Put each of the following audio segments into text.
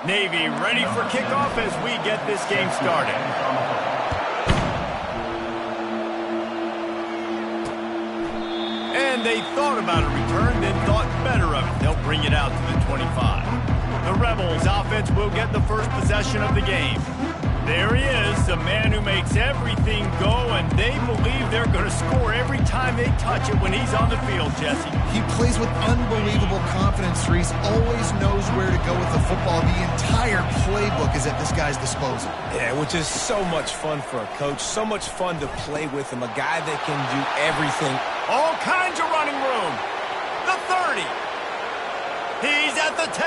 Navy ready for kickoff as we get this game started. And they thought about a return, then thought better of it. They'll bring it out to the 25. The Rebels offense will get the first possession of the game. There he is, the man who makes everything go, and they believe they're going to score every time they touch it when he's on the field, Jesse. He plays with unbelievable confidence. Reese always knows where to go with the football. The entire playbook is at this guy's disposal. Yeah, which is so much fun for a coach, so much fun to play with him, a guy that can do everything. All kinds of running room. The 30. He's at the 10.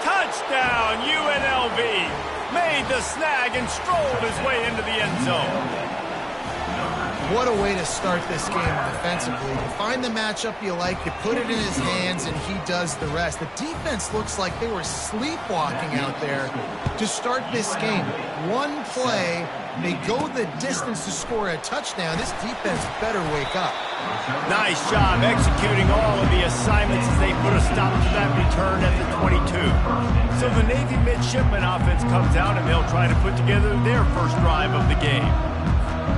Touchdown, UNLV. Made the snag and strolled his way into the end zone. What a way to start this game offensively. You find the matchup you like, you put it in his hands, and he does the rest. The defense looks like they were sleepwalking out there to start this game. One play, they go the distance to score a touchdown. This defense better wake up. Nice job executing all of the assignments as they put a stop to that return at the 22. So the Navy midshipman offense comes out, and they'll try to put together their first drive of the game.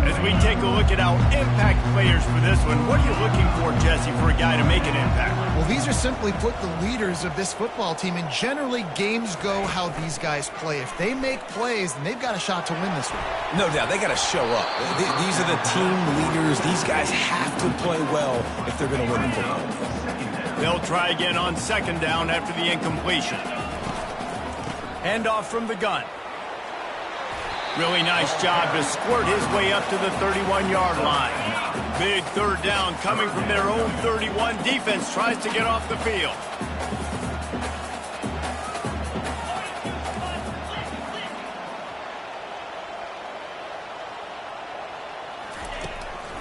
As we take a look at our impact players for this one, what are you looking for, Jesse, for a guy to make an impact? Well, these are simply put the leaders of this football team, and generally games go how these guys play. If they make plays, then they've got a shot to win this one. No doubt, they got to show up. These are the team leaders. These guys have to play well if they're going to win the football game. They'll try again on second down after the incompletion. Handoff from the gun. Really nice job to squirt his way up to the 31-yard line. Big third down coming from their own 31. Defense tries to get off the field.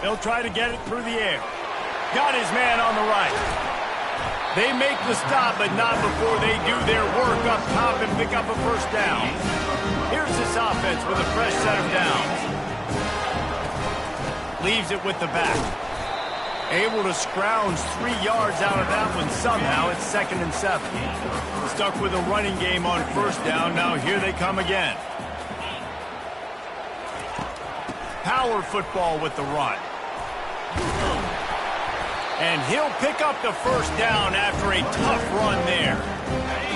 They'll try to get it through the air. Got his man on the right. They make the stop, but not before they do their work up top and pick up a first down. Here's this offense with a fresh set of downs. Leaves it with the back. Able to scrounge 3 yards out of that one somehow. It's 2nd and 7. Stuck with a running game on first down. Now here they come again. Power football with the run. And he'll pick up the first down after a tough run there.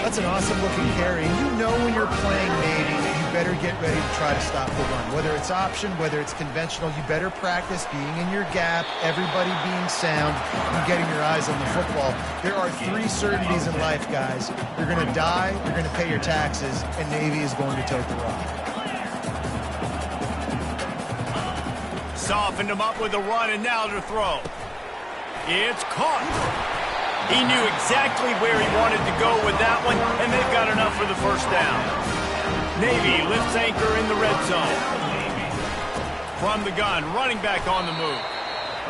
That's an awesome-looking carry. And you know when you're playing Navy that you better get ready to try to stop the run. Whether it's option, whether it's conventional, you better practice being in your gap, everybody being sound, and getting your eyes on the football. There are 3 certainties in life, guys. You're going to die, you're going to pay your taxes, and Navy is going to tote the rock. Softened him up with the run, and now to throw. It's caught. He knew exactly where he wanted to go with that one, and they've got enough for the first down. Navy lifts anchor in the red zone. From the gun, running back on the move.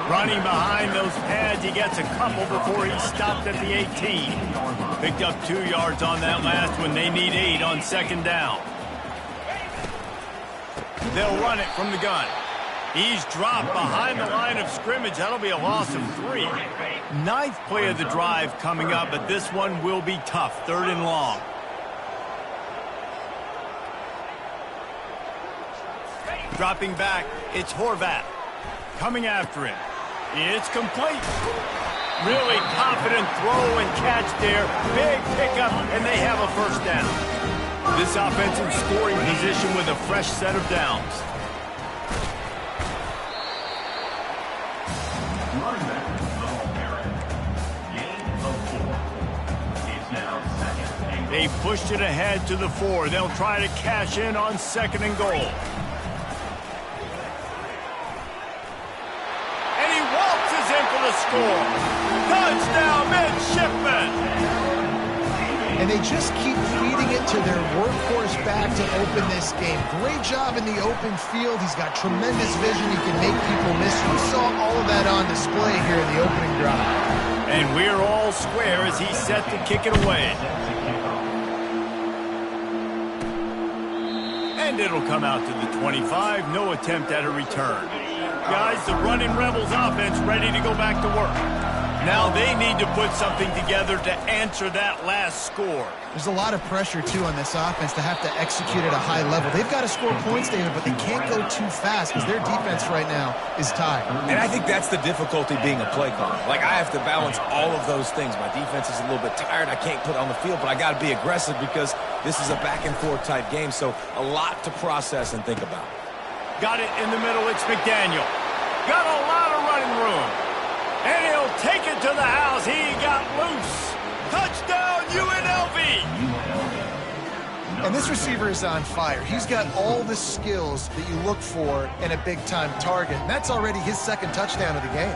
Running behind those pads, he gets a couple before he stopped at the 18. Picked up 2 yards on that last one. They need 8 on second down. They'll run it from the gun. He's dropped behind the line of scrimmage. That'll be a loss of 3. 9th play of the drive coming up, but this one will be tough. 3rd and long. Dropping back, it's Horvat. Coming after him. It's complete. Really confident throw and catch there. Big pickup, and they have a first down. This offense in scoring position with a fresh set of downs. They pushed it ahead to the 4. They'll try to cash in on 2nd and goal. And he waltzes in for the score. Touchdown, midshipman! And they just keep feeding it to their workhorse back to open this game. Great job in the open field. He's got tremendous vision. He can make people miss. You saw all of that on display here in the opening drive. And we're all square as he's set to kick it away. And it'll come out to the 25. No attempt at a return. Guys, the running Rebels offense ready to go back to work. Now they need to put something together to answer that last score. There's a lot of pressure, too, on this offense to have to execute at a high level. They've got to score points, David, but they can't go too fast because their defense right now is tied. And I think that's the difficulty being a play caller. Like, I have to balance all of those things. My defense is a little bit tired. I can't put on the field, but I got to be aggressive because this is a back-and-forth type game, so a lot to process and think about. Got it in the middle. It's McDaniel. Got a lot of running room. And he'll take it to the house. He got loose. Touchdown, UNLV. And this receiver is on fire. He's got all the skills that you look for in a big-time target. And that's already his second touchdown of the game.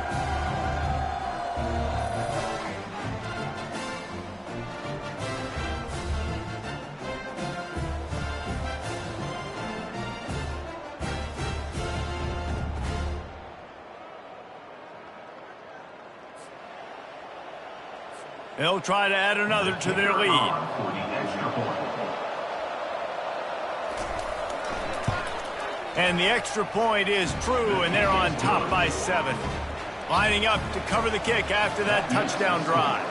They'll try to add another to their lead. And the extra point is true, and they're on top by 7. Lining up to cover the kick after that touchdown drive.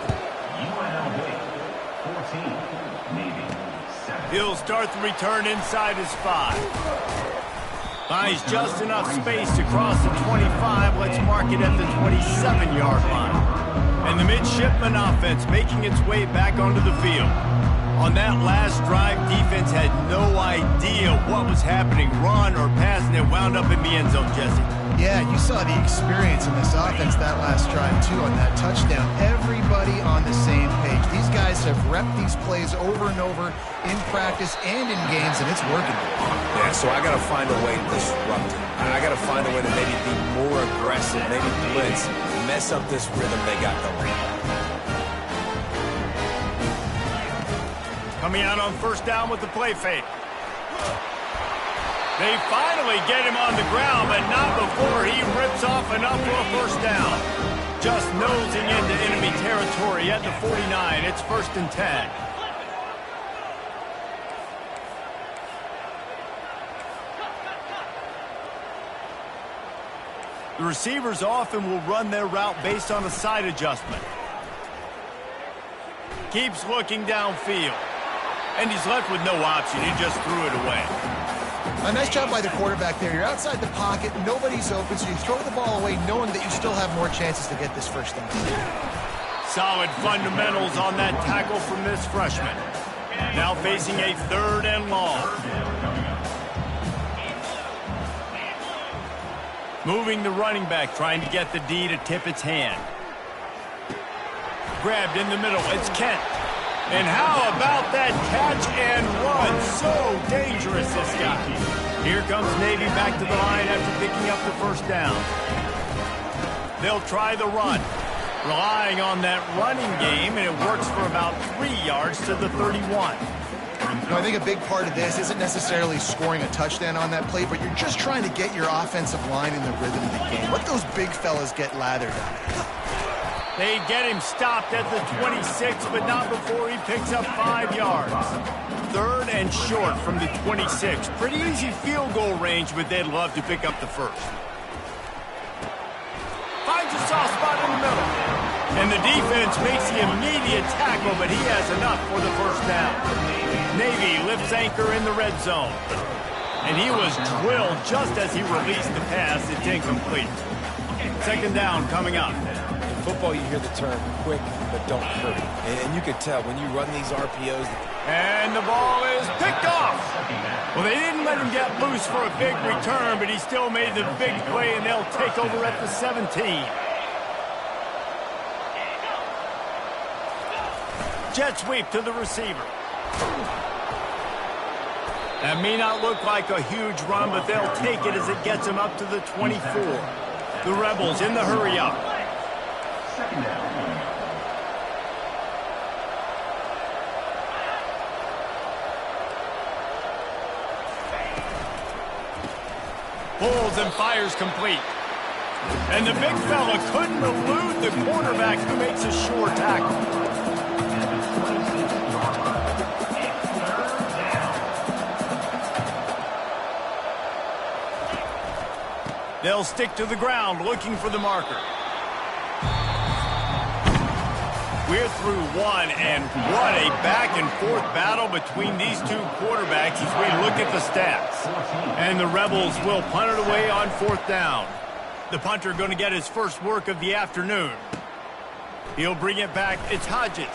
He'll start the return inside his 5. Finds just enough space to cross the 25. Let's mark it at the 27-yard line. And the midshipman offense making its way back onto the field. On that last drive, defense had no idea what was happening, run or pass, and it wound up in the end zone, Jesse. Yeah, you saw the experience in this offense that last drive, too, on that touchdown. Everybody on the same page. These guys have repped these plays over and over in practice and in games, and it's working. Yeah, so I got to find a way to disrupt it. I got to find a way to maybe be more aggressive, maybe blitz, mess up this rhythm they got going. Coming out on first down with the play fake. They finally get him on the ground, but not before he rips off enough for a first down. Just nosing into enemy territory at the 49. It's 1st and 10. The receivers often will run their route based on a side adjustment. Keeps looking downfield. And he's left with no option. He just threw it away. A nice job by the quarterback there. You're outside the pocket. Nobody's open, so you throw the ball away knowing that you still have more chances to get this first down. Solid fundamentals on that tackle from this freshman. Now facing a 3rd and long. Moving the running back, trying to get the D to tip its hand. Grabbed in the middle. It's Kent. And how about that catch and run? So dangerous, this guy. Here comes Navy back to the line after picking up the first down. They'll try the run. Relying on that running game, and it works for about 3 yards to the 31. I think a big part of this isn't necessarily scoring a touchdown on that play, but you're just trying to get your offensive line in the rhythm of the game. Let those big fellas get lathered on it. They get him stopped at the 26, but not before he picks up 5 yards. 3rd and short from the 26. Pretty easy field goal range, but they'd love to pick up the first. Finds a soft spot in the middle. And the defense makes the immediate tackle, but he has enough for the first down. Navy lifts anchor in the red zone. And he was drilled just as he released the pass. It's incomplete. 2nd down coming up. Football, you hear the term quick but don't hurry. And you can tell when you run these RPOs. And the ball is picked off. Well, they didn't let him get loose for a big return, but he still made the big play, and they'll take over at the 17. Jet sweep to the receiver. That may not look like a huge run, but they'll take it as it gets him up to the 24. The Rebels in the hurry-up. Pulls and fires complete. And the big fella couldn't elude the quarterback who makes a sure tackle. They'll stick to the ground looking for the marker. We're through one, and what a back-and-forth battle between these two quarterbacks as we look at the stats. And the Rebels will punt it away on 4th down. The punter going to get his first work of the afternoon. He'll bring it back. It's Hodges.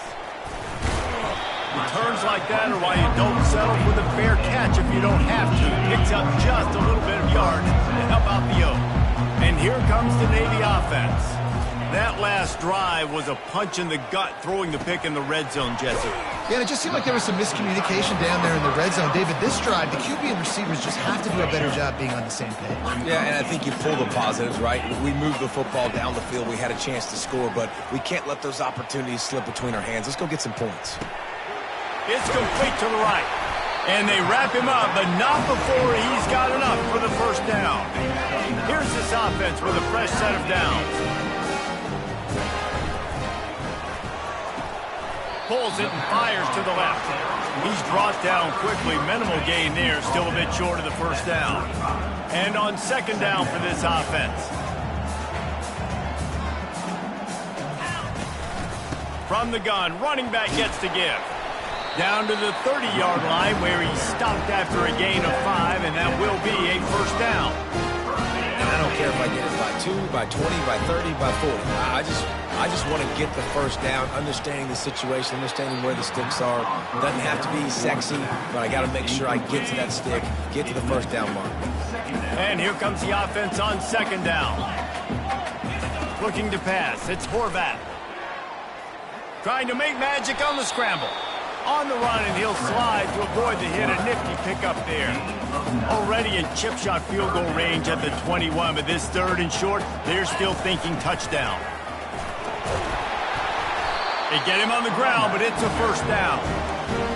Returns like that are why you don't settle for the fair catch if you don't have to. Picks up just a little bit of yards to help out the Oak. And here comes the Navy offense. That last drive was a punch in the gut, throwing the pick in the red zone, Jesse. Yeah, it just seemed like there was some miscommunication down there in the red zone. David, this drive, the QB and receivers just have to do a better job being on the same page. Yeah, and I think you pull the positives, right? We moved the football down the field. We had a chance to score, but we can't let those opportunities slip between our hands. Let's go get some points. It's complete to the right. And they wrap him up, but not before he's got enough for the first down. Here's this offense with a fresh set of downs. Pulls it and fires to the left. He's brought down quickly. Minimal gain there. Still a bit short of the first down. And on 2nd down for this offense. From the gun, running back gets to give. Down to the 30-yard line where he stopped after a gain of 5, and that will be a first down. And I don't care if I get it by 2, by 20, by 30, by 40. I just want to get the first down, understanding the situation, understanding where the sticks are. Doesn't have to be sexy, but I got to make sure I get to that stick, get to the first down mark. And here comes the offense on 2nd down. Looking to pass. It's Horvath. Trying to make magic on the scramble. On the run, and he'll slide to avoid the hit. A nifty pickup there. Already in chip shot field goal range at the 21, but this 3rd and short, they're still thinking touchdown. They get him on the ground, but it's a first down.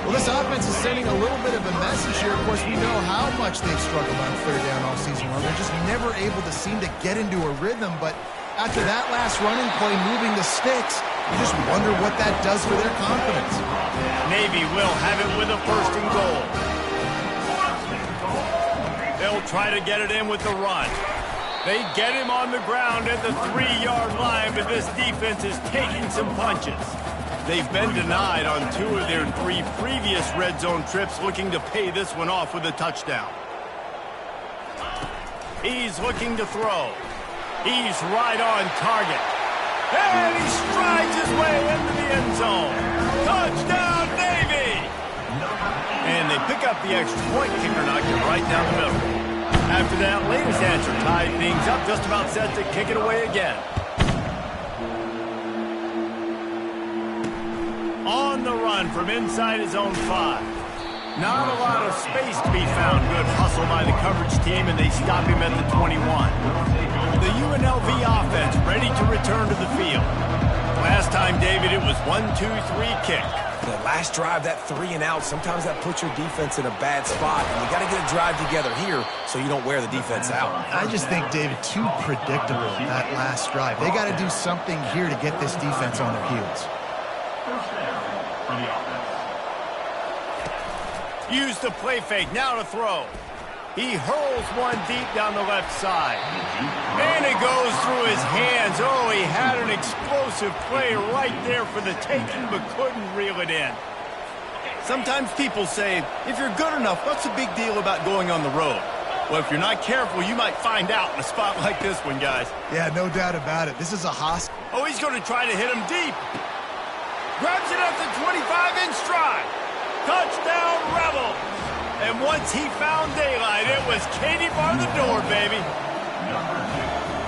Well, this offense is sending a little bit of a message here. Of course, we know how much they've struggled on 3rd down all season long. They're just never able to seem to get into a rhythm, but after that last running play, moving the sticks, you just wonder what that does for their confidence. Navy will have it with a 1st and goal. They'll try to get it in with the run. They get him on the ground at the 3-yard line, but this defense is taking some punches. They've been denied on 2 of their 3 previous red zone trips, looking to pay this one off with a touchdown. He's looking to throw. He's right on target. And he strides his way into the end zone. Touchdown, Navy! And they pick up the extra point. Kicker knocked it right down the middle. After that latest answer tied things up, just about set to kick it away again. On the run from inside his own 5. Not a lot of space to be found. Good hustle by the coverage team, and they stop him at the 21. The UNLV offense ready to return to the field. Last time, David, it was 1-2-3 kick. The last drive, that 3 and out, sometimes that puts your defense in a bad spot, and you got to get a drive together here so you don't wear the defense out. I just think, David, too predictable, that last drive. They got to do something here to get this defense on their heels. Use the play fake, now to throw. He hurls one deep down the left side. And it goes through his hands. Oh, he had an explosive play right there for the taking, but couldn't reel it in. Sometimes people say, if you're good enough, what's the big deal about going on the road? Well, if you're not careful, you might find out in a spot like this one, guys. Yeah, no doubt about it. This is a hostile. Oh, he's going to try to hit him deep. Grabs it at the 25 in stride. Touchdown, Rebels. And once he found daylight, it was Katie bar the door, baby.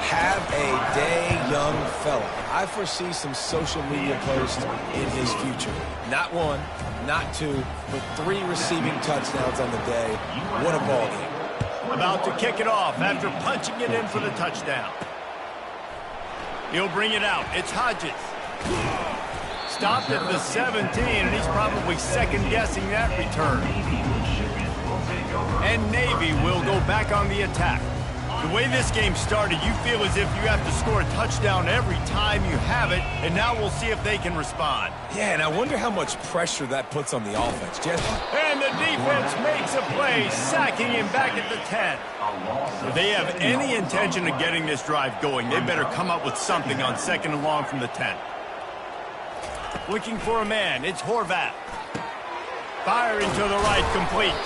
Have a day, young fella. I foresee some social media posts in his future. Not 1, not 2, but 3 receiving touchdowns on the day. What a ball game. About to kick it off after punching it in for the touchdown. He'll bring it out. It's Hodges. Stopped at the 17, and he's probably second-guessing that return. And Navy will go back on the attack. The way this game started, you feel as if you have to score a touchdown every time you have it, and now we'll see if they can respond. Yeah, and I wonder how much pressure that puts on the offense, Jeff. And the defense makes a play, sacking him back at the 10. If they have any intention of getting this drive going, they better come up with something on 2nd and long from the 10. Looking for a man. It's Horvath. Firing to the right, complete.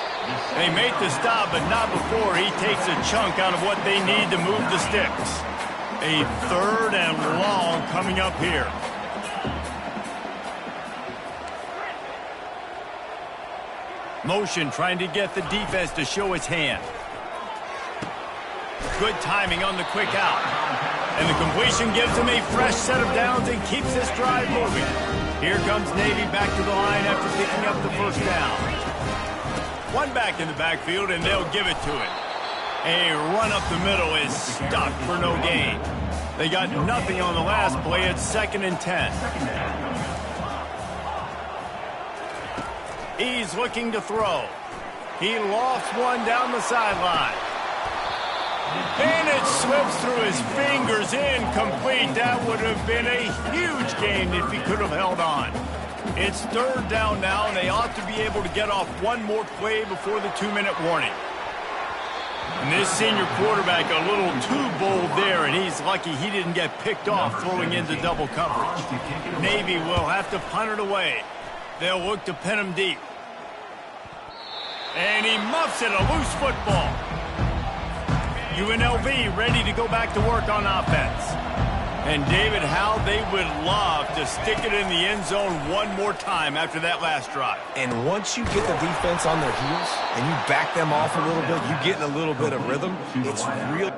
They make the stop, but not before he takes a chunk out of what they need to move the sticks. A 3rd and long coming up here. Motion trying to get the defense to show its hand. Good timing on the quick out. And the completion gives them a fresh set of downs and keeps this drive moving. Here comes Navy back to the line after picking up the first down. One back in the backfield, and they'll give it to it. A run up the middle is stopped for no gain. They got nothing on the last play. It's 2nd and 10. He's looking to throw. He lofts one down the sideline. And it slips through his fingers, incomplete. That would have been a huge gain if he could have held on. It's 3rd down now, and they ought to be able to get off one more play before the 2-minute warning. And this senior quarterback a little too bold there, and he's lucky he didn't get picked off throwing into double coverage. Navy will have to punt it away. They'll look to pin him deep. And he muffs it, a loose football. UNLV ready to go back to work on offense. And David, how they would love to stick it in the end zone one more time after that last drive. And once you get the defense on their heels and you back them off a little bit, you get in a little bit of rhythm, it's real.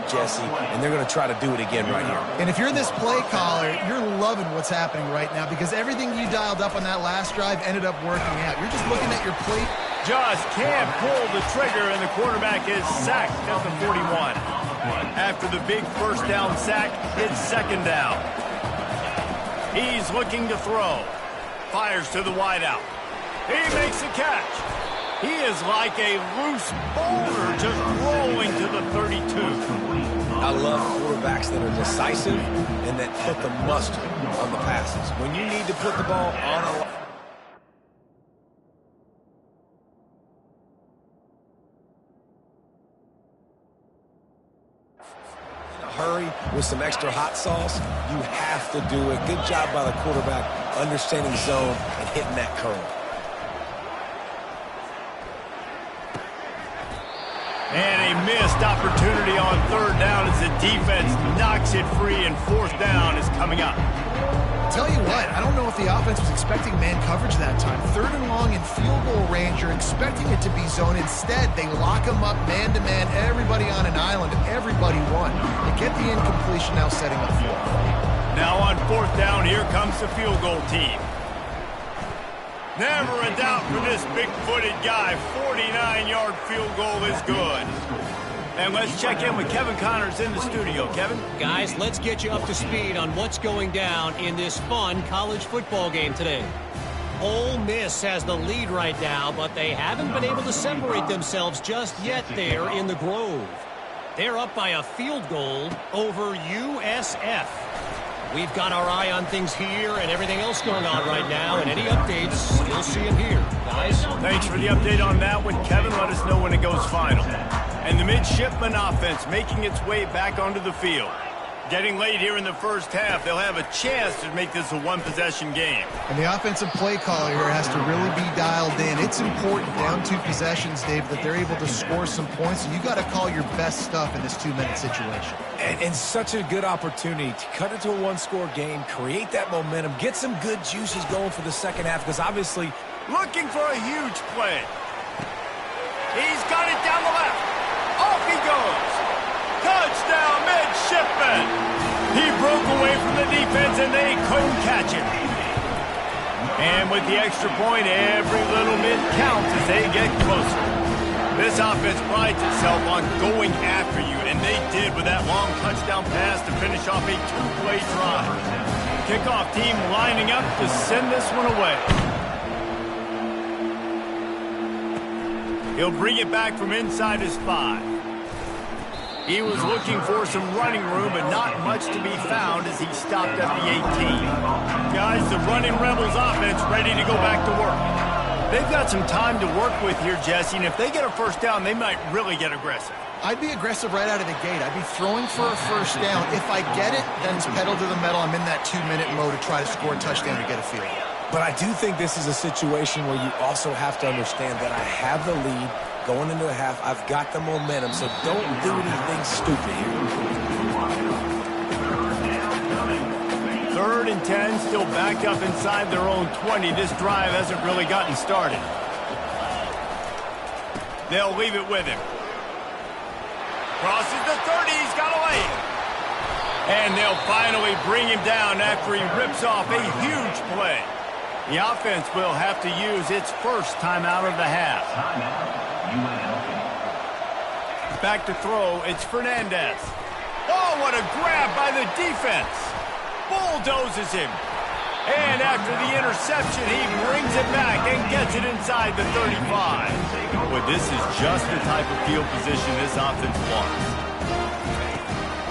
Jesse, and they're going to try to do it again right here. And if you're this play caller, you're loving what's happening right now because everything you dialed up on that last drive ended up working out. You're just looking at your plate. Just can't pull the trigger, and the quarterback is sacked at the 41. After the big first down sack, it's 2nd down. He's looking to throw. Fires to the wideout. He makes a catch. He is like a loose boulder just rolling to the 32. I love quarterbacks that are decisive and that put the mustard on the passes. When you need to put the ball on a hurry with some extra hot sauce, you have to do it. Good job by the quarterback understanding zone and hitting that curve. And a missed opportunity on 3rd down as the defense knocks it free, and 4th down is coming up. Tell you what, I don't know if the offense was expecting man coverage that time. 3rd and long in field goal range, you're expecting it to be zone. Instead, they lock them up man-to-man, everybody on an island, and everybody won. They get the incompletion now setting up 4th. Now on 4th down, here comes the field goal team. Never a doubt for this big-footed guy. 49-yard field goal is good. And let's check in with Kevin Connors in the studio. Kevin? Guys, let's get you up to speed on what's going down in this fun college football game today. Ole Miss has the lead right now, but they haven't been able to separate themselves just yet there in the Grove. They're up by a field goal over USF. We've got our eye on things here and everything else going on right now, and any updates, you'll see them here. Guys? Thanks for the update on that one, Kevin. Let us know when it goes final. And the midshipman offense making its way back onto the field. Getting late here in the first half, they'll have a chance to make this a one-possession game. And the offensive play caller here has to really be dialed in. It's important down 2 possessions, Dave, that they're able to score some points. And you got to call your best stuff in this 2-minute situation. And such a good opportunity to cut it to a one-score game, create that momentum, get some good juices going for the second half, because obviously looking for a huge play. He's got it down the left. Off he goes. Touchdown, midshipman. He broke away from the defense, and they couldn't catch him. And with the extra point, every little bit counts as they get closer. This offense prides itself on going after you, and they did with that long touchdown pass to finish off a 2-play drive. Kickoff team lining up to send this one away. He'll bring it back from inside his 5. He was looking for some running room, but not much to be found as he stopped at the 18. Guys, the running Rebels offense ready to go back to work. They've got some time to work with here, Jesse, and if they get a first down, they might really get aggressive. I'd be aggressive right out of the gate. I'd be throwing for a first down. If I get it, then it's pedal to the metal. I'm in that 2-minute mode to try to score a touchdown or get a field. But I do think this is a situation where you also have to understand that I have the lead going into a half. I've got the momentum, so don't do anything stupid here. 3rd and 10, still backed up inside their own 20. This drive hasn't really gotten started. They'll leave it with him. Crosses the 30, he's got away. And they'll finally bring him down after he rips off a huge play. The offense will have to use its first timeout of the half. Back to throw, it's Fernandez. Oh, what a grab by the defense. Bulldozes him. And after the interception, he brings it back and gets it inside the 35. Well, this is just the type of field position this offense wants.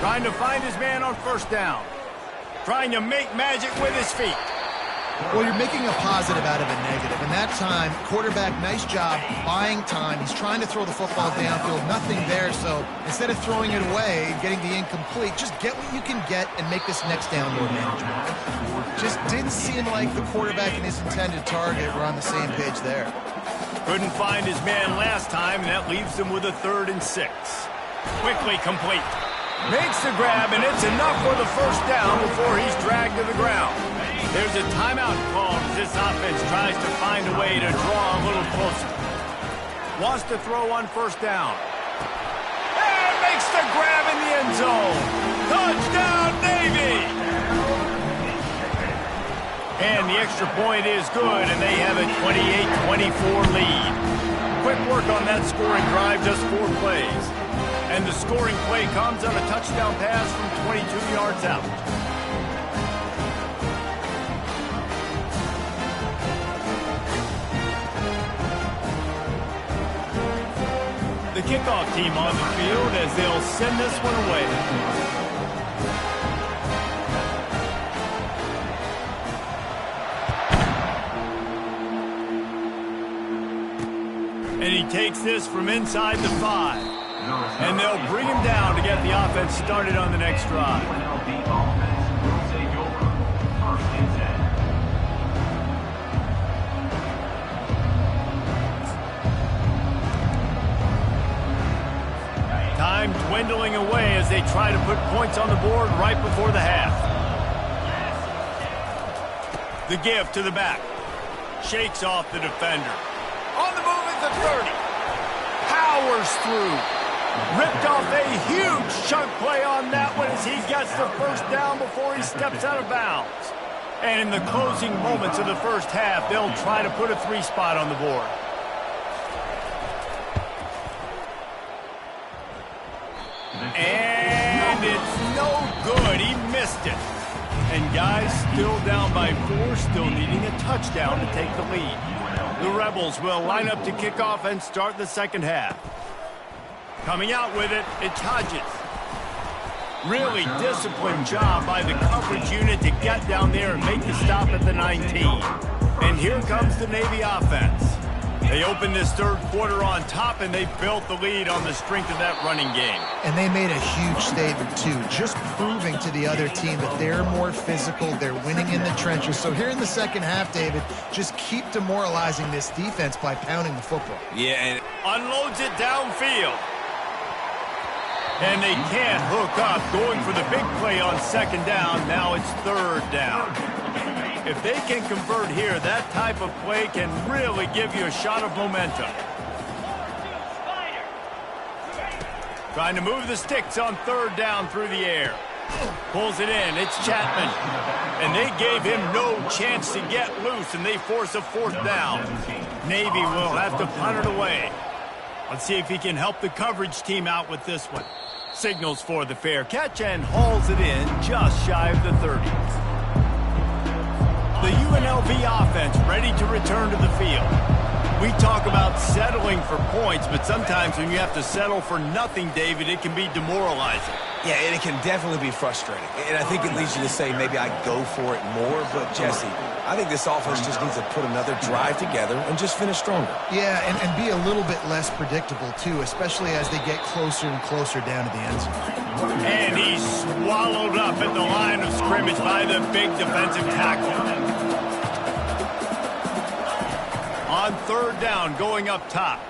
Trying to find his man on first down. Trying to make magic with his feet. Well, you're making a positive out of a negative. And that time, quarterback, nice job buying time. He's trying to throw the football downfield. Nothing there. So instead of throwing it away, getting the incomplete, just get what you can get and make this next down more manageable. Just didn't seem like the quarterback and his intended target were on the same page there. Couldn't find his man last time, and that leaves him with a 3rd and 6. Quickly complete. Makes the grab, and it's enough for the first down before he's dragged to the ground. There's a timeout called as this offense tries to find a way to draw a little closer. Wants to throw on first down. And makes the grab in the end zone. Touchdown, Navy! And the extra point is good, and they have a 28-24 lead. Quick work on that scoring drive, just 4 plays. And the scoring play comes on a touchdown pass from 22 yards out. The kickoff team on the field as they'll send this one away. And he takes this from inside the 5. And they'll bring him down to get the offense started on the next drive. Time dwindling away as they try to put points on the board right before the half. The give to the back. Shakes off the defender. On the move at the 30. Powers through. Ripped off a huge chunk play on that one as he gets the first down before he steps out of bounds. And in the closing moments of the first half, they'll try to put a 3 spot on the board. And it's no good. He missed it. And guys, still down by 4, still needing a touchdown to take the lead. The Rebels will line up to kick off and start the second half. Coming out with it, it's Hodges. Really disciplined job by the coverage unit to get down there and make the stop at the 19. And here comes the Navy offense. They open this third quarter on top, and they built the lead on the strength of that running game. And they made a huge statement, too, just proving to the other team that they're more physical, they're winning in the trenches. So here in the second half, David, just keep demoralizing this defense by pounding the football. Yeah, and unloads it downfield. And they can't hook up, going for the big play on second down. Now it's third down. If they can convert here, that type of play can really give you a shot of momentum. Trying to move the sticks on third down through the air. Pulls it in. It's Chapman. And they gave him no chance to get loose, and they force a 4th down. Navy will have to punt it away. Let's see if he can help the coverage team out with this one. Signals for the fair catch and hauls it in just shy of the 30. The UNLV offense ready to return to the field. We talk about settling for points, but sometimes when you have to settle for nothing, David, it can be demoralizing. Yeah, and it can definitely be frustrating. And I think it leads you to say maybe I go for it more. But, Jesse, I think this offense just needs to put another drive together and just finish stronger. Yeah, and be a little bit less predictable, too, especially as they get closer and closer down to the end zone. And he's swallowed up at the line of scrimmage by the big defensive tackle. On third down, going up top.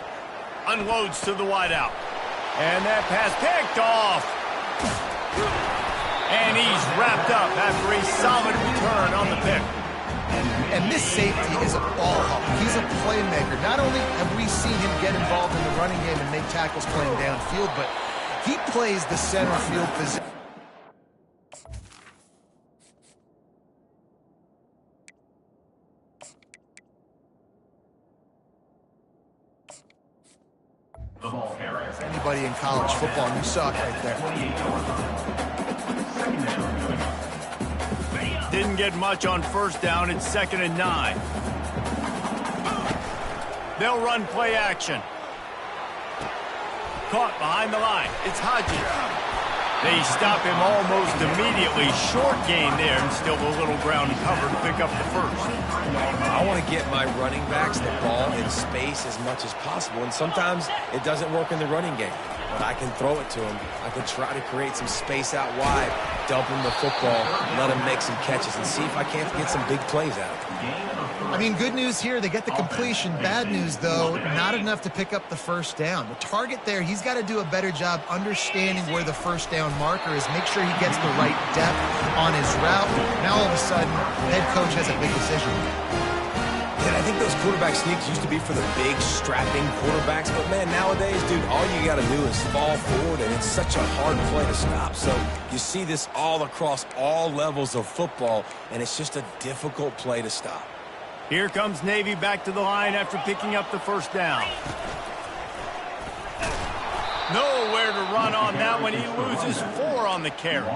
Unloads to the wideout. And that pass picked off. And he's wrapped up after a solid return on the pick. And this safety is a ball hawk. He's a playmaker. Not only have we seen him get involved in the running game and make tackles playing downfield, but he plays the center field position. Anybody in college football, and you saw it right there. Didn't get much on first down. It's 2nd and 9. They'll run play action. Caught behind the line. It's Hodges. They stop him almost immediately. Short gain there, and still a little ground cover to pick up the first. I want to get my running backs the ball in space as much as possible, and sometimes it doesn't work in the running game. But I can throw it to him. I can try to create some space out wide, dump him the football, let him make some catches, and see if I can't get some big plays out of him. I mean, good news here, they get the completion. Bad news, though, not enough to pick up the first down. The target there, he's got to do a better job understanding where the first down marker is, make sure he gets the right depth on his route. Now, all of a sudden, the head coach has a big decision. And I think those quarterback sneaks used to be for the big, strapping quarterbacks. But, man, nowadays, dude, all you got to do is fall forward, and it's such a hard play to stop. So you see this all across all levels of football, and it's just a difficult play to stop. Here comes Navy back to the line after picking up the first down. Nowhere to run on that one. He loses 4 on the carry.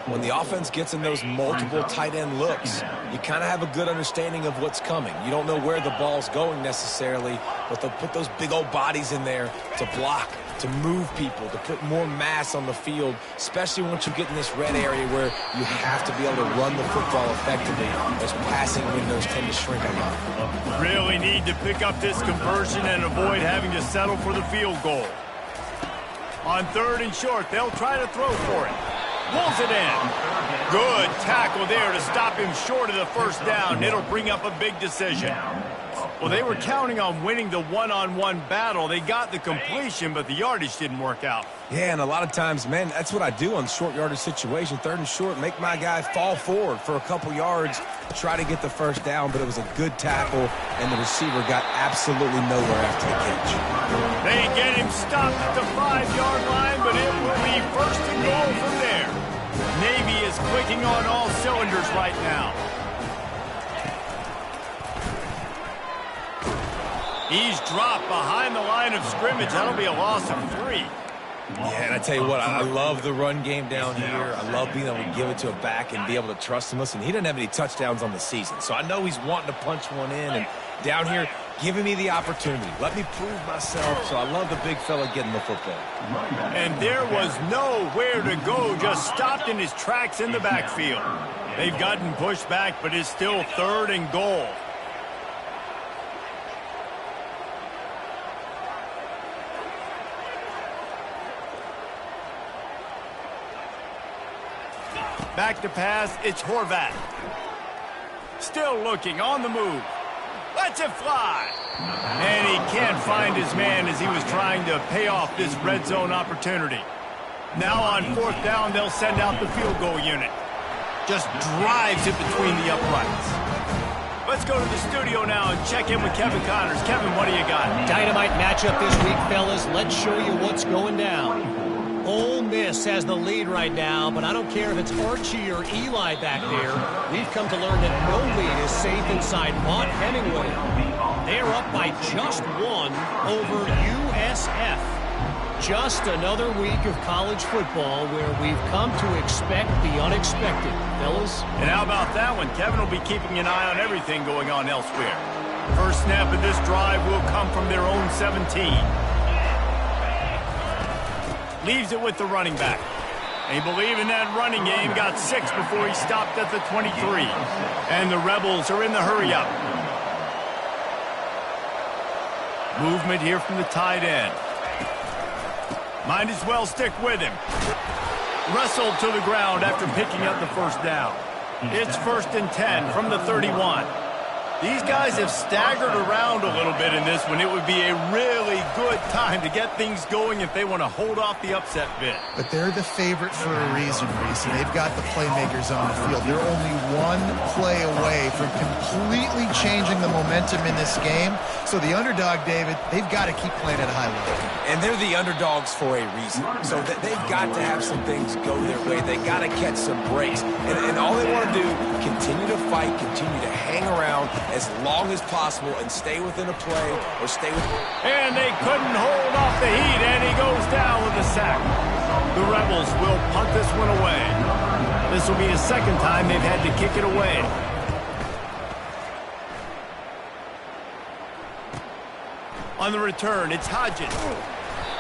When the offense gets in those multiple tight end looks, you kind of have a good understanding of what's coming. You don't know where the ball's going necessarily, but they'll put those big old bodies in there to block, to move people, to put more mass on the field, especially once you get in this red area where you have to be able to run the football effectively. Those passing windows tend to shrink a lot. Really need to pick up this conversion and avoid having to settle for the field goal. On 3rd and short, they'll try to throw for it. Pulls it in. Good tackle there to stop him short of the first down. It'll bring up a big decision. Well, they were counting on winning the one-on-one battle. They got the completion, but the yardage didn't work out. Yeah, and a lot of times, man, that's what I do on short yardage situation. 3rd and short, make my guy fall forward for a couple yards, try to get the first down, but it was a good tackle, and the receiver got absolutely nowhere after the catch. They get him stopped at the 5-yard line, but it will be 1st and goal from there. Navy is clicking on all cylinders right now. He's dropped behind the line of scrimmage. That'll be a loss of 3. Yeah, and I tell you what, I love the run game down here. I love being able to give it to a back and be able to trust him. Listen, he didn't have any touchdowns on the season, so I know he's wanting to punch one in. And down here, giving me the opportunity. Let me prove myself, so I love the big fella getting the football. And there was nowhere to go, just stopped in his tracks in the backfield. They've gotten pushed back, but it's still 3rd and goal. Back to pass, it's Horvat. Still looking, on the move. Lets it fly. And he can't find his man as he was trying to pay off this red zone opportunity. Now on 4th down, they'll send out the field goal unit. Just drives it between the uprights. Let's go to the studio now and check in with Kevin Connors. Kevin, what do you got? Dynamite matchup this week, fellas. Let's show you what's going down. Ole Miss has the lead right now, but I don't care if it's Archie or Eli back there. We've come to learn that no lead is safe inside Mont Hemingway. They're up by just 1 over USF. just another week of college football where we've come to expect the unexpected, fellas. And how about that one? Kevin will be keeping an eye on everything going on elsewhere. First snap of this drive will come from their own 17. Leaves it with the running back. They believe in that running game. Got 6 before he stopped at the 23. And the Rebels are in the hurry-up. Movement here from the tight end. Might as well stick with him. Wrestled to the ground after picking up the first down. It's 1st and 10 from the 31. These guys have staggered around a little bit in this one. It would be a really good time to get things going if they want to hold off the upset bid. But they're the favorite for a reason, Reese. They've got the playmakers on the field. They're only one play away from completely changing the momentum in this game. So the underdog, David, they've got to keep playing at a high level. And they're the underdogs for a reason. So they've got to have some things go their way. They got to catch some breaks. And all they want to do, continue to fight, continue to hang around as long as possible and stay within a play or stay with... And they couldn't hold off the heat, and he goes down with a sack. The Rebels will punt this one away. This will be the second time they've had to kick it away. On the return, it's Hodges.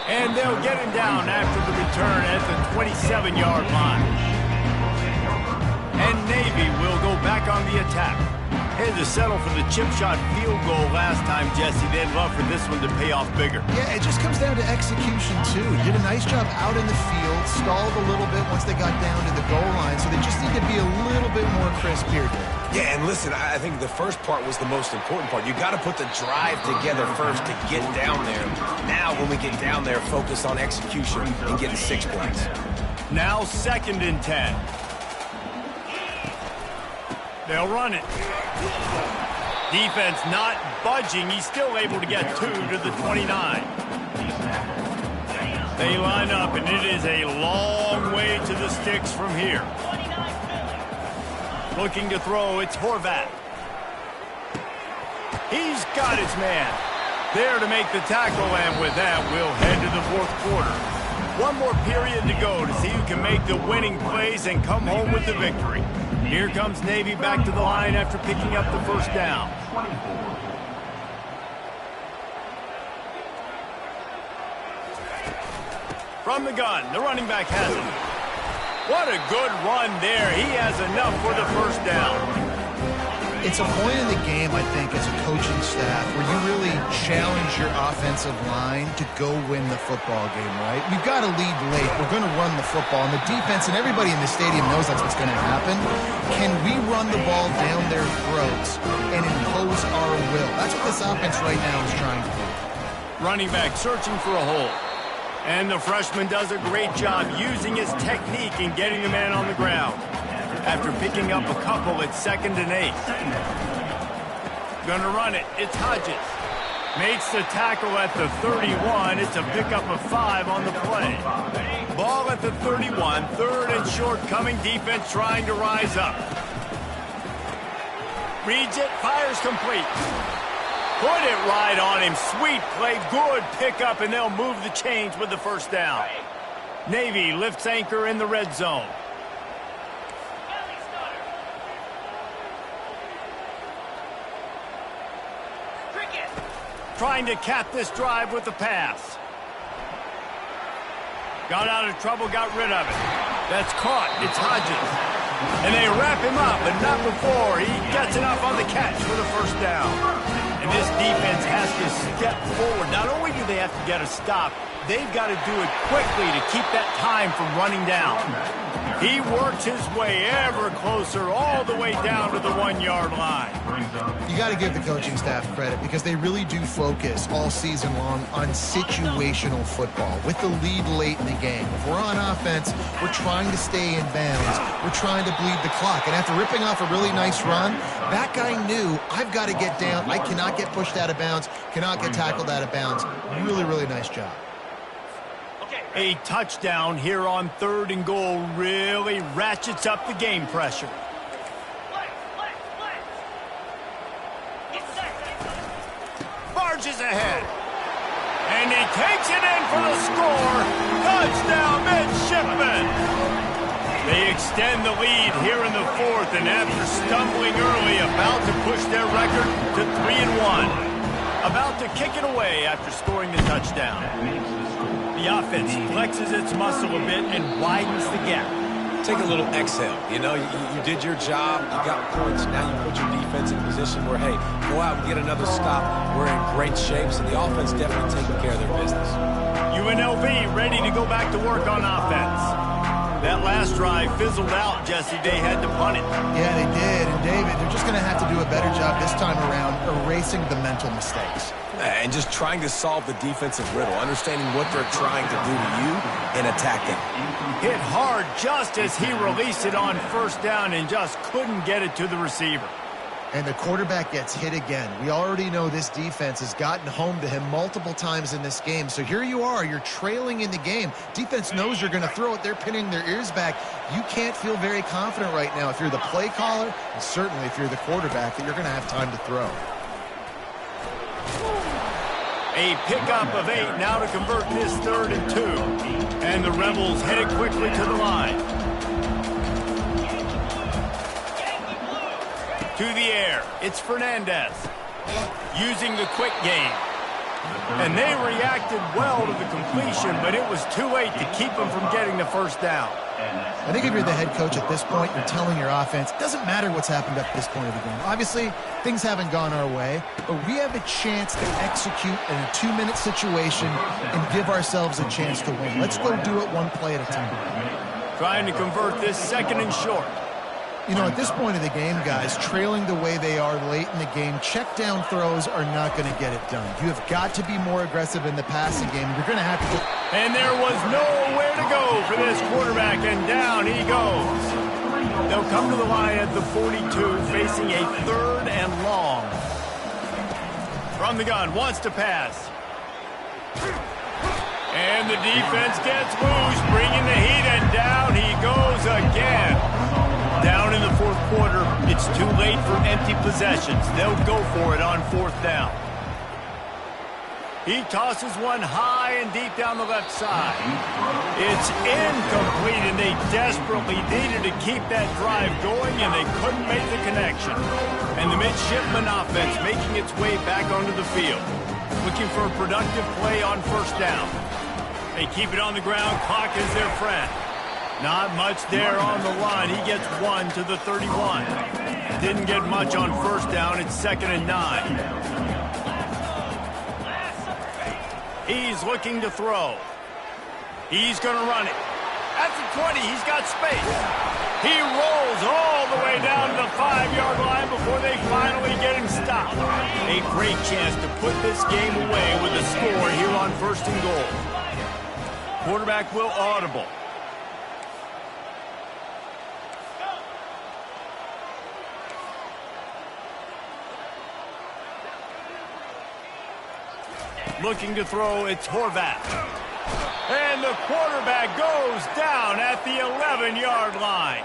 And they'll get him down after the return at the 27-yard line. And Navy will go back on the attack. Had to settle for the chip shot field goal last time, Jesse. They'd love for this one to pay off bigger. Yeah, it just comes down to execution, too. Did a nice job out in the field, stalled a little bit once they got down to the goal line, so they just need to be a little bit more crisp here, Dave. Yeah, and listen, I think the first part was the most important part. You got to put the drive together first to get down there. Now, when we get down there, focus on execution and getting 6 points. Now 2nd and 10. They'll run it. Defense not budging. He's still able to get 2 to the 29. They line up, and it is a long way to the sticks from here. Looking to throw, it's Horvath. He's got his man. There to make the tackle, and with that, we'll head to the 4th quarter. One more period to go to see who can make the winning plays and come home with the victory. Here comes Navy back to the line after picking up the first down. From the gun, the running back has it. What a good run there. He has enough for the first down. It's a point in the game, I think, as a coaching staff where you really challenge your offensive line to go win the football game, right? We've got to lead late. We're going to run the football. And the defense and everybody in the stadium knows that's what's going to happen. Can we run the ball down their throats and impose our will? That's what this offense right now is trying to do. Running back searching for a hole. And the freshman does a great job using his technique and getting the man on the ground. After picking up a couple, it's 2nd and 8. Gonna run it. It's Hodges. Makes the tackle at the 31. It's a pickup of 5 on the play. Ball at the 31. 3rd and short coming. Defense trying to rise up. Reads it. Fires complete. Put it right on him. Sweet play. Good pickup, and they'll move the chains with the first down. Navy lifts anchor in the red zone. Trying to cap this drive with the pass. Got out of trouble, got rid of it. That's caught. It's Hodges. And they wrap him up, but not before he gets enough on the catch for the first down. And this defense has to step forward. Not only do they have to get a stop, they've got to do it quickly to keep that time from running down. He works his way ever closer all the way down to the 1-yard line. You got to give the coaching staff credit because they really do focus all season long on situational football with the lead late in the game. If we're on offense, we're trying to stay in bounds. We're trying to bleed the clock. And after ripping off a really nice run, that guy knew, I've got to get down. I cannot get pushed out of bounds, cannot get tackled out of bounds. Really, really nice job. A touchdown here on 3rd and goal really ratchets up the game pressure. Barges ahead. And he takes it in for the score. Touchdown, Midshipmen. They extend the lead here in the fourth, and after stumbling early, about to push their record to 3-1. About to kick it away after scoring the touchdown. The offense flexes its muscle a bit and widens the gap. Take a little exhale. You know, you did your job. You got points. Now you put your defense in a position where, hey, go out and get another stop. We're in great shape, so the offense definitely taking care of their business. UNLV ready to go back to work on offense. That last drive fizzled out, Jesse. They had to punt it. Yeah, they did. And, David, they're just going to have to do a better job this time around erasing the mental mistakes. And just trying to solve the defensive riddle, understanding what they're trying to do to you and attacking. Hit hard just as he released it on first down and just couldn't get it to the receiver. And the quarterback gets hit again. We already know this defense has gotten home to him multiple times in this game. So here you are, you're trailing in the game. Defense knows you're going to throw it. They're pinning their ears back. You can't feel very confident right now if you're the play caller, and certainly if you're the quarterback, that you're going to have time to throw. A pickup of 8 now to convert this 3rd and 2. And the Rebels headed quickly to the line. To the air, it's Fernandez, using the quick game. And they reacted well to the completion, but it was too late to keep them from getting the first down. I think if you're the head coach at this point, you're telling your offense, it doesn't matter what's happened up to this point of the game. Obviously, things haven't gone our way, but we have a chance to execute in a 2-minute situation and give ourselves a chance to win. Let's go do it one play at a time. Trying to convert this 2nd and short. You know, at this point of the game, guys, trailing the way they are late in the game, check down throws are not going to get it done. You have got to be more aggressive in the passing game. You're going to have to. And there was nowhere to go for this quarterback, and down he goes. They'll come to the line at the 42, facing a 3rd and long. From the gun, wants to pass. And the defense gets loose, bringing the heat, and down he goes again. Down in the 4th quarter, it's too late for empty possessions. They'll go for it on 4th down. He tosses one high and deep down the left side. It's incomplete, and they desperately needed to keep that drive going, and they couldn't make the connection. And the Midshipmen offense making its way back onto the field, looking for a productive play on 1st down. They keep it on the ground. Clock is their friend. Not much there on the line. He gets 1 to the 31. Didn't get much on 1st down. It's 2nd and 9. He's looking to throw. He's going to run it. At the 20, he's got space. He rolls all the way down to the 5-yard line before they finally get him stopped. A great chance to put this game away with a score here on 1st and goal. Quarterback will audible. Looking to throw, it's Horvath. And the quarterback goes down at the 11-yard line.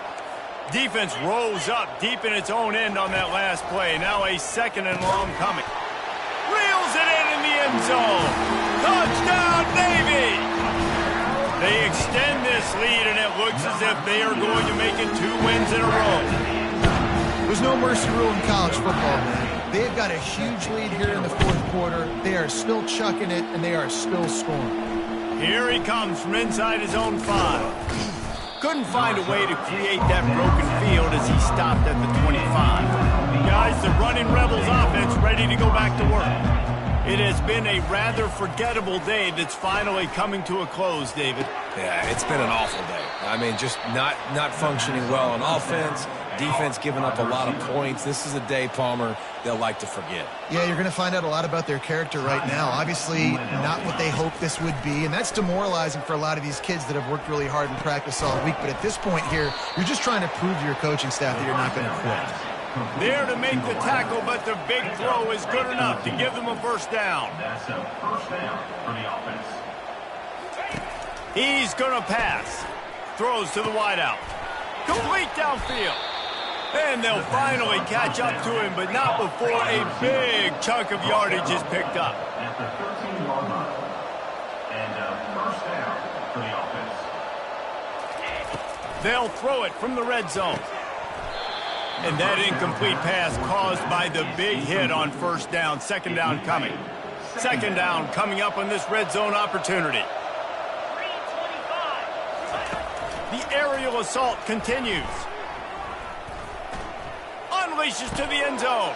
Defense rolls up deep in its own end on that last play. Now a 2nd and long coming. Reels it in the end zone. Touchdown, Navy! They extend this lead, and it looks as if they are going to make it 2 wins in a row. There's no mercy rule in college football, man. They've got a huge lead here in the 4th quarter. They are still chucking it, and they are still scoring. Here he comes from inside his own 5. Couldn't find a way to create that broken field as he stopped at the 25. Guys, the running Rebels offense ready to go back to work. It has been a rather forgettable day that's finally coming to a close, David. Yeah, it's been an awful day. I mean, just not functioning well on offense. Defense giving up a lot of points. This is a day, Palmer, they'll like to forget. Yeah, you're going to find out a lot about their character right now. Obviously, not what they hoped this would be, and that's demoralizing for a lot of these kids that have worked really hard in practice all week. But at this point here, you're just trying to prove to your coaching staff that you're not going to quit. There to make the tackle, but the big throw is good enough to give them a 1st down. That's a 1st down for the offense. He's going to pass. Throws to the wideout. Complete downfield. And they'll finally catch up to him, but not before a big chunk of yardage is picked up. At the 13-yard line. And first down for the offense. They'll throw it from the red zone. And that incomplete pass caused by the big hit on first down. Second down coming. Second down coming up on this red zone opportunity. The aerial assault continues. Unleashes to the end zone.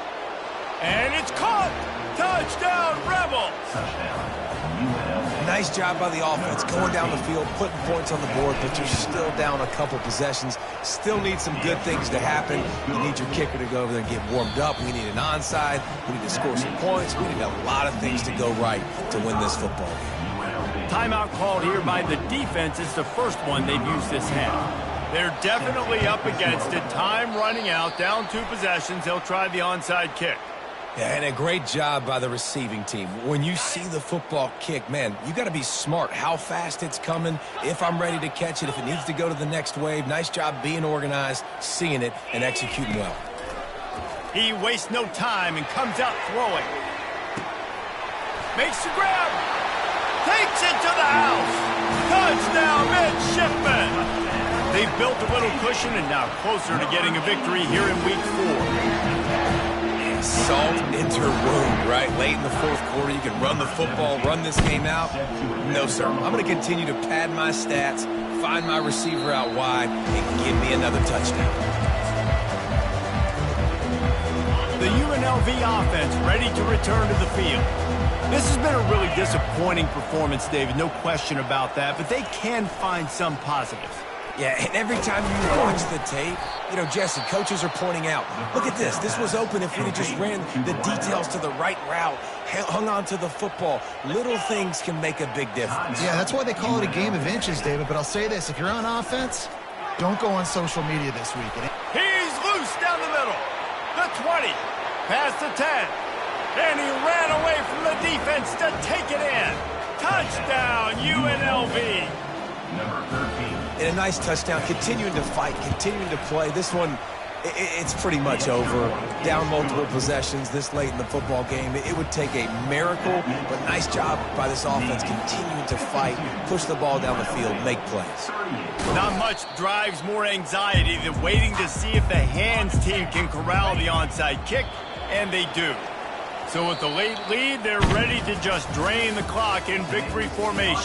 And it's caught. Touchdown, Rebels. Nice job by the offense, going down the field, putting points on the board, but you're still down a couple possessions. Still need some good things to happen. You need your kicker to go over there and get warmed up. We need an onside. We need to score some points. We need a lot of things to go right to win this football game. Timeout called here by the defense. It's the first one they've used this half. They're definitely up against it. Time running out, down 2 possessions. They'll try the onside kick. Yeah, and a great job by the receiving team. When you see the football kick, man, you got to be smart how fast it's coming, if I'm ready to catch it, if it needs to go to the next wave. Nice job being organized, seeing it, and executing well. He wastes no time and comes out throwing. Makes the grab. Takes it to the house. Touchdown, midshipmen. They've built a little cushion and now closer to getting a victory here in week 4. Salt into wound, right? Late in the fourth quarter, you can run the football, run this game out. No, sir. I'm going to continue to pad my stats, find my receiver out wide, and give me another touchdown. The UNLV offense ready to return to the field. This has been a really disappointing performance, David, no question about that, but they can find some positives. Yeah, and every time you watch the tape, you know, Jesse, coaches are pointing out, look at this. This was open if we'd have just ran the details to the right route, hung on to the football. Little things can make a big difference. Yeah, that's why they call it a game of inches, David. But I'll say this, if you're on offense, don't go on social media this week. He's loose down the middle. The 20, past the 10. And he ran away from the defense to take it in. Touchdown, UNLV. Number 13. And a nice touchdown, continuing to fight, continuing to play. This one, it's pretty much over. Down multiple possessions this late in the football game. It would take a miracle, but nice job by this offense continuing to fight, push the ball down the field, make plays. Not much drives more anxiety than waiting to see if the hands team can corral the onside kick, and they do. So with the late lead, they're ready to just drain the clock in victory formation.